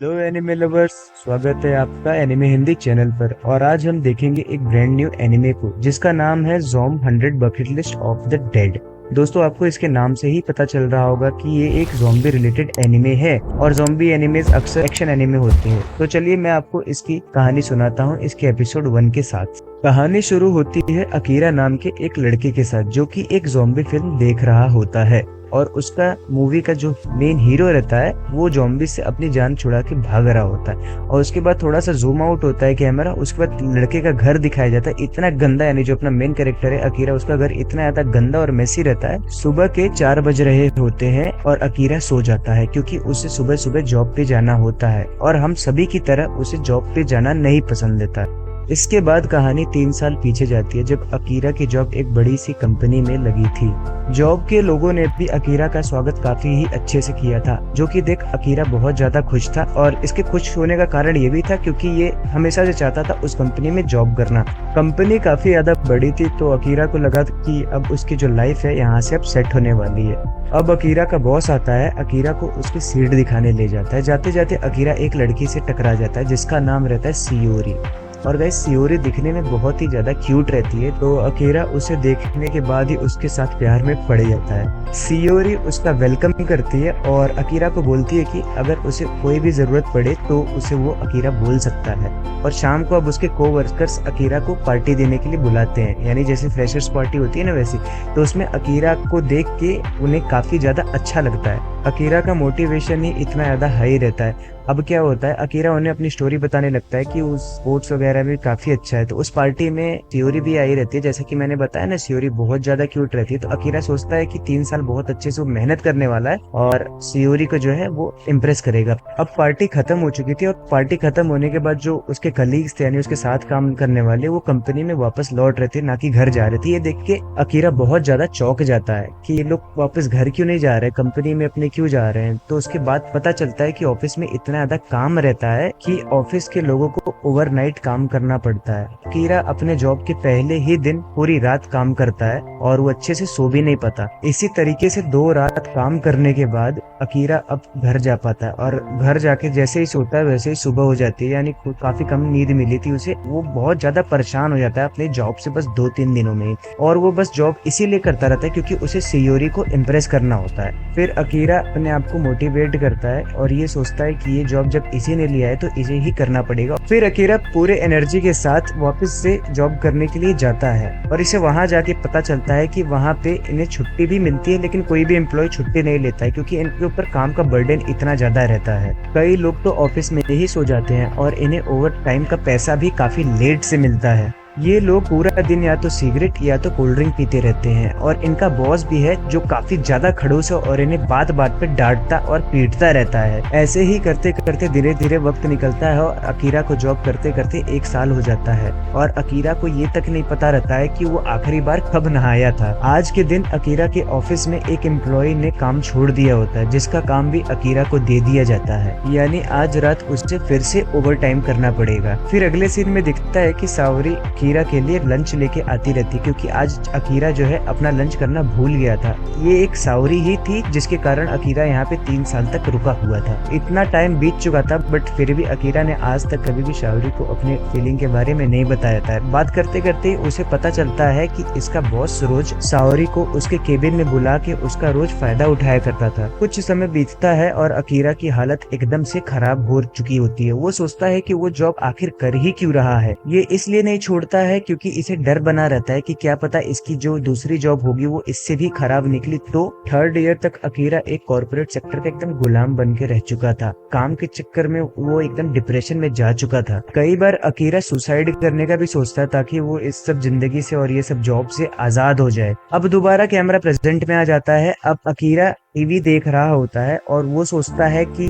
Hello anime lovers, स्वागत है आपका एनिमे हिंदी चैनल पर। और आज हम देखेंगे एक ब्रांड न्यू एनिमे को जिसका नाम है ज़ॉम्ब 100 bucket list of the dead. दोस्तों, आपको इसके नाम से ही पता चल रहा होगा कि ये एक ज़ॉम्बी रिलेटेड एनिमे है और ज़ॉम्बी एनिमेज अक्सर एक्शन एनिमे होते हैं। तो चलिए मैं आपको इसकी कहानी सुनाता हूँ इसके एपिसोड 1 के साथ। कहानी शुरू होती है अकीरा नाम के एक लड़के के साथ जो कि एक ज़ॉम्बी फिल्म देख रहा होता है और उसका मूवी का जो मेन हीरो रहता है वो ज़ॉम्बी से अपनी जान छुड़ा के भाग रहा होता है। और उसके बाद थोड़ा सा जूम आउट होता है कैमरा, उसके बाद लड़के का घर दिखाया जाता है। इतना गंदा, यानी जो अपना मेन कैरेक्टर है अकीरा, उसका घर इतना ज्यादा गंदा और मेसी रहता है। सुबह के 4 बज रहे होते हैं और अकीरा सो जाता है क्योंकि उसे सुबह सुबह जॉब पे जाना होता है और हम सभी की तरह उसे जॉब पे जाना नहीं पसंद देता। इसके बाद कहानी 3 साल पीछे जाती है जब अकीरा की जॉब एक बड़ी सी कंपनी में लगी थी। जॉब के लोगों ने भी अकीरा का स्वागत काफी ही अच्छे से किया था, जो कि देख अकीरा बहुत ज्यादा खुश था। और इसके खुश होने का कारण ये भी था क्योंकि ये हमेशा से चाहता था उस कंपनी में जॉब करना। कंपनी काफी ज्यादा बड़ी थी तो अकीरा को लगा कि अब उसकी जो लाइफ है यहाँ से अब सेट होने वाली है। अब अकीरा का बॉस आता है, अकीरा को उसकी सीट दिखाने ले जाता है। जाते जाते अकीरा एक लड़की से टकरा जाता है जिसका नाम रहता है सियोरी। और गाइस, सियोरी दिखने में बहुत ही ज्यादा क्यूट रहती है तो अकीरा उसे देखने के बाद ही उसके साथ प्यार में पड़ जाता है। सियोरी उसका वेलकम करती है और अकीरा को बोलती है कि अगर उसे कोई भी जरूरत पड़े तो उसे वो अकीरा बोल सकता है। और शाम को अब उसके कोवर्कर्स अकीरा को पार्टी देने के लिए बुलाते हैं, यानी जैसे फ्रेशर्स पार्टी होती है ना वैसी। तो उसमें अकीरा को देख के उन्हें काफी ज्यादा अच्छा लगता है। अकीरा का मोटिवेशन ही इतना ज्यादा हाई रहता है। अब क्या होता है, अकीरा उन्हें अपनी स्टोरी बताने लगता है कि उस स्पोर्ट्स वगैरह भी काफी अच्छा है। तो उस पार्टी में सियोरी भी आई रहती है। जैसा कि मैंने बताया ना, सियोरी बहुत ज्यादा क्यूट रहती है। तो अकीरा सोचता है कि 3 साल बहुत अच्छे से वो मेहनत करने वाला है और सियोरी को जो है वो इम्प्रेस करेगा। अब पार्टी खत्म हो चुकी थी और पार्टी खत्म होने के बाद जो उसके कलीग्स थे, यानी उसके साथ काम करने वाले, वो कंपनी में वापस लौट रहे थे, ना कि घर जा रहे थे। ये देख के अकीरा बहुत ज्यादा चौंक जाता है कि ये लोग वापस घर क्यों नहीं जा रहे, कंपनी में अपने क्यों जा रहे हैं। तो उसके बाद पता चलता है कि ऑफिस में इतना ज्यादा काम रहता है कि ऑफिस के लोगों को ओवरनाइट काम करना पड़ता है। अकीरा अपने जॉब के पहले ही दिन पूरी रात काम करता है और वो अच्छे से सो भी नहीं पाता। इसी तरीके से 2 रात काम करने के बाद अकीरा अब घर जा पाता है और घर जाके जैसे ही सोता है वैसे ही सुबह हो जाती है, यानी काफी कम नींद मिली थी उसे। वो बहुत ज्यादा परेशान हो जाता है अपने जॉब से बस 2-3 दिनों में ही। और वो बस जॉब इसीलिए करता रहता है क्योंकि उसे सियोरी को इम्प्रेस करना होता है। फिर अकीरा अपने आप को मोटिवेट करता है और ये सोचता है कि ये जॉब जब इसी ने लिया है तो इसे ही करना पड़ेगा। फिर अकीरा पूरे एनर्जी के साथ वापस से जॉब करने के लिए जाता है और इसे वहां जाके पता चलता है कि वहां पे इन्हें छुट्टी भी मिलती है, लेकिन कोई भी एम्प्लॉय छुट्टी नहीं लेता है क्योंकि इनके ऊपर काम का बर्डन इतना ज्यादा रहता है। कई लोग तो ऑफिस में ही सो जाते हैं और इन्हें ओवर टाइम का पैसा भी काफी लेट से मिलता है। ये लोग पूरा दिन या तो सिगरेट या तो कोल्ड ड्रिंक पीते रहते हैं और इनका बॉस भी है जो काफी ज्यादा खड़ूस है और इन्हें बात बात पे डांटता और पीटता रहता है। ऐसे ही करते करते धीरे धीरे वक्त निकलता है और अकीरा को जॉब करते करते 1 साल हो जाता है और अकीरा को ये तक नहीं पता रहता है कि वो आखिरी बार कब नहाया था। आज के दिन अकीरा के ऑफिस में एक एम्प्लॉय ने काम छोड़ दिया होता है जिसका काम भी अकीरा को दे दिया जाता है, यानी आज रात उसे फिर से ओवर टाइम करना पड़ेगा। फिर अगले सीन में दिखता है कि सावरी अकीरा के लिए लंच लेके आती रहती क्योंकि आज अकीरा जो है अपना लंच करना भूल गया था। ये एक सावरी ही थी जिसके कारण अकीरा यहाँ पे 3 साल तक रुका हुआ था। इतना टाइम बीत चुका था बट फिर भी अकीरा ने आज तक कभी भी सावरी को अपने फीलिंग के बारे में नहीं बताया था। बात करते करते उसे पता चलता है कि इसका बॉस रोज सावरी को उसके केबिन में बुला के उसका रोज फायदा उठाया करता था। कुछ समय बीतता है और अकीरा की हालत एकदम से खराब हो चुकी होती है। वो सोचता है कि वो जॉब आखिर कर ही क्यों रहा है। ये इसलिए नहीं छोड़ता है क्योंकि इसे डर बना रहता है कि क्या पता इसकी जो दूसरी जॉब होगी वो इससे भी खराब निकली। तो 3rd ईयर तक अकीरा एक कॉर्पोरेट सेक्टर का एकदम गुलाम बन के रह चुका था। काम के चक्कर में वो एकदम डिप्रेशन में जा चुका था। कई बार अकीरा सुसाइड करने का भी सोचता है ताकि वो इस सब जिंदगी से और ये सब जॉब से आजाद हो जाए। अब दोबारा कैमरा प्रेजेंट में आ जाता है। अब अकीरा टीवी देख रहा होता है और वो सोचता है कि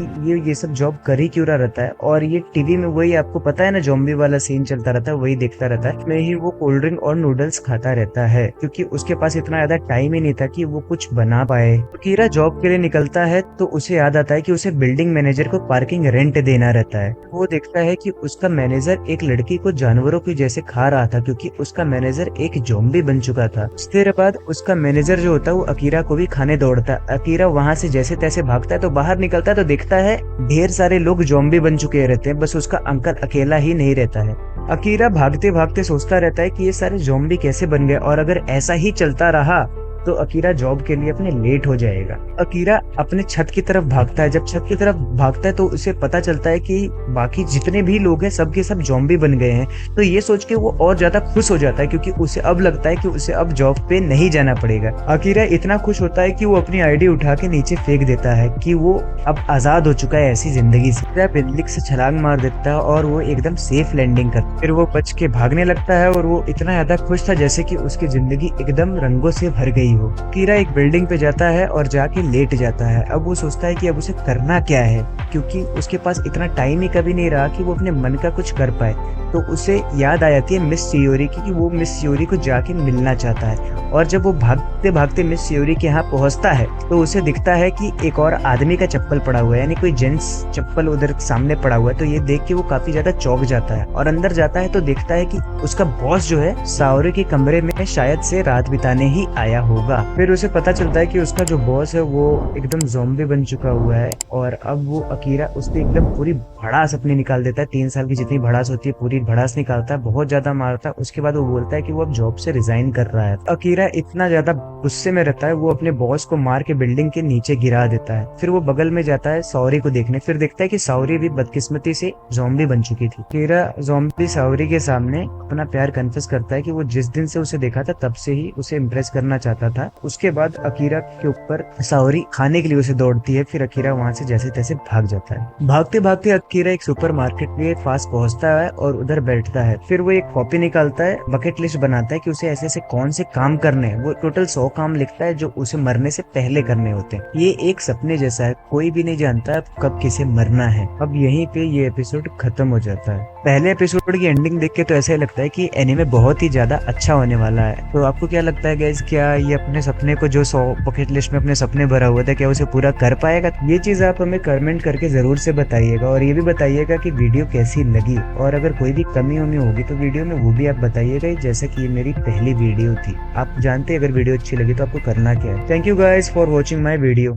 ये सब जॉब कर ही क्यों रहा रहता है। और ये टीवी में वही, आपको पता है ना, ज़ॉम्बी वाला सीन चलता रहता है, वही देखता रहता है। में ही वो कोल्ड ड्रिंक और नूडल्स खाता रहता है क्योंकि उसके पास इतना ज्यादा टाइम ही नहीं था कि वो कुछ बना पाए। अकीरा जॉब के लिए निकलता है तो उसे याद आता है कि उसे बिल्डिंग मैनेजर को पार्किंग रेंट देना रहता है। वो देखता है कि उसका मैनेजर एक लड़की को जानवरों की जैसे खा रहा था क्योंकि उसका मैनेजर एक ज़ॉम्बी बन चुका था। उसके बाद उसका मैनेजर जो होता है वो अकीरा को भी खाने दौड़ता है। अकीरा वहां से जैसे तैसे भागता है, तो बाहर निकलता है तो देखता है ढेर सारे लोग ज़ॉम्बी बन चुके रहते हैं, बस उसका अंकल अकेला ही नहीं रहता है। अकीरा भागते भागते सोचता रहता है कि ये सारे ज़ॉम्बी कैसे बन गए, और अगर ऐसा ही चलता रहा तो अकीरा जॉब के लिए अपने लेट हो जाएगा। अकीरा अपने छत की तरफ भागता है। जब छत की तरफ भागता है तो उसे पता चलता है कि बाकी जितने भी लोग हैं सब के सब ज़ॉम्बी बन गए हैं। तो ये सोच के वो और ज्यादा खुश हो जाता है, क्योंकि उसे अब लगता है कि उसे अब जॉब पे नहीं जाना पड़ेगा। अकीरा इतना खुश होता है कि वो अपनी आईडी उठा के नीचे फेंक देता है कि वो अब आजाद हो चुका है ऐसी जिंदगी से। बिल्डिंग से छलांग मार देता है और वो एकदम सेफ लैंडिंग करता है। फिर वो बच के भागने लगता है और वो इतना ज्यादा खुश था जैसे कि उसकी जिंदगी एकदम रंगों से भर गई हो। कीरा एक बिल्डिंग पे जाता है और जाके लेट जाता है। अब वो सोचता है कि अब उसे करना क्या है, क्योंकि उसके पास इतना टाइम ही कभी नहीं रहा कि वो अपने मन का कुछ कर पाए। तो उसे याद आ जाती है मिस सियोरी की, कि वो मिस सियोरी को जाके मिलना चाहता है। और जब वो भागते भागते मिस सियोरी के यहाँ पहुंचता है तो उसे दिखता है कि एक और आदमी का चप्पल पड़ा हुआ है, यानी कोई जेंट्स चप्पल उधर सामने पड़ा हुआ है। तो ये देख के वो काफी ज्यादा चौंक जाता है और अंदर जाता है तो देखता है कि उसका बॉस जो है साओरी के कमरे में शायद से रात बिताने ही आया होगा। फिर उसे पता चलता है कि उसका जो बॉस है वो एकदम ज़ॉम्बी बन चुका हुआ है, और अब वो अकीरा उसने एकदम पूरी भड़ास अपनी निकाल देता है। 3 साल की जितनी भड़ास होती है पूरी भड़ास निकालता है, बहुत ज्यादा मारता है। उसके बाद वो बोलता है कि वो अब जॉब से रिजाइन कर रहा है। अकीरा इतना ज्यादा गुस्से में रहता है, वो अपने बॉस को मार के बिल्डिंग के नीचे गिरा देता है। फिर वो बगल में जाता है साओरी को देखने, फिर देखता है कि साओरी भी बदकिस्मती से ज़ॉम्बी बन चुकी थी। अकीरा ज़ॉम्बी साओरी के सामने अपना प्यार कन्फेस करता है कि वो जिस दिन से उसे देखा था तब से ही उसे इम्प्रेस करना चाहता था। उसके बाद अकीरा के ऊपर साओरी खाने के लिए उसे दौड़ती है। फिर अकीरा वहां से जैसे तैसे भाग जाता है। भागते भागते अकीरा एक सुपरमार्केट के पास पहुंचता है और उधर बैठता है। फिर वो एक कॉपी निकालता है, बकेट लिस्ट बनाता है कि उसे ऐसे ऐसे कौन से काम करने हैं। वो टोटल 100 काम लिखता है जो उसे मरने से पहले करने होते हैं। ये एक सपने जैसा है, कोई भी नहीं जानता कब किसे मरना है। अब यहीं पे ये एपिसोड खत्म हो जाता है। पहले एपिसोड की एंडिंग देख के तो ऐसा लगता है कि एनीमे बहुत ही ज्यादा अच्छा होने वाला है। तो आपको क्या लगता है गाइस, क्या ये अपने सपने को जो 100 बकेट लिस्ट में अपने सपने भरा हुआ था, क्या उसे पूरा कर पाएगा? ये चीज आप हमें कमेंट करके जरूर से बताइएगा, और ये भी बताइएगा कि वीडियो कैसी लगी, और अगर कोई भी कमी वमी होगी तो वीडियो में वो भी आप बताइएगा, जैसे कि ये मेरी पहली वीडियो थी। आप जानते हैं अगर वीडियो अच्छी लगी तो आपको करना क्या है। Thank you guys for watching my video.